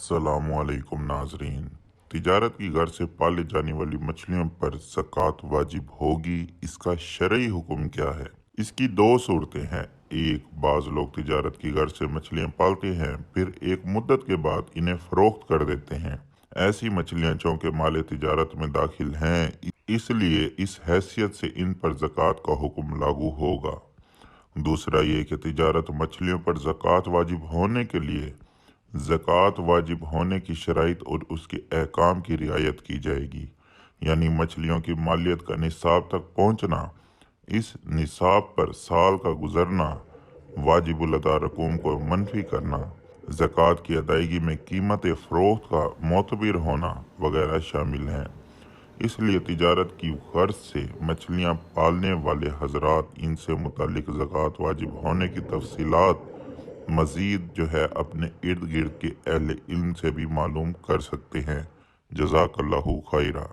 अस्सलामुअलैकुम नाजरीन। तिजारत की गर्ज से पाले जाने वाली मछलियों पर ज़कात वाजिब होगी, इसका शरई हुक्म क्या है? इसकी दो सूरतें हैं। एक, बाज़ लोग तिजारत की गर्ज से मछलियाँ पालते हैं, फिर एक मुद्दत के बाद इन्हें फ़रोख्त कर देते हैं। ऐसी मछलियाँ चूँकि माले तिजारत में दाखिल हैं, इसलिए इस हैसियत से इन पर ज़कात का हुक्म लागू होगा। दूसरा ये कि तिजारत मछलियों पर ज़कात वाजिब होने के लिए ज़कात वाजिब होने की शराइत और उसके अहकाम की रियायत की जाएगी, यानी मछलियों की मालियत का निसाब तक पहुँचना, इस निसाब पर साल का गुजरना, वाजिबुल अदा रकूम को मनफी करना, ज़कात की अदायगी में कीमत फ़रोख्त का मोतबर होना वगैरह शामिल हैं। इसलिए तिजारत की गर्ज से मछलियाँ पालने वाले हजरात इनसे मुतालिक ज़कात वाजिब होने की तफसीलात मज़ीद अपने इर्द गिर्द के अहले इल्म से भी मालूम कर सकते हैं। जज़ाकल्लाहु खैरा।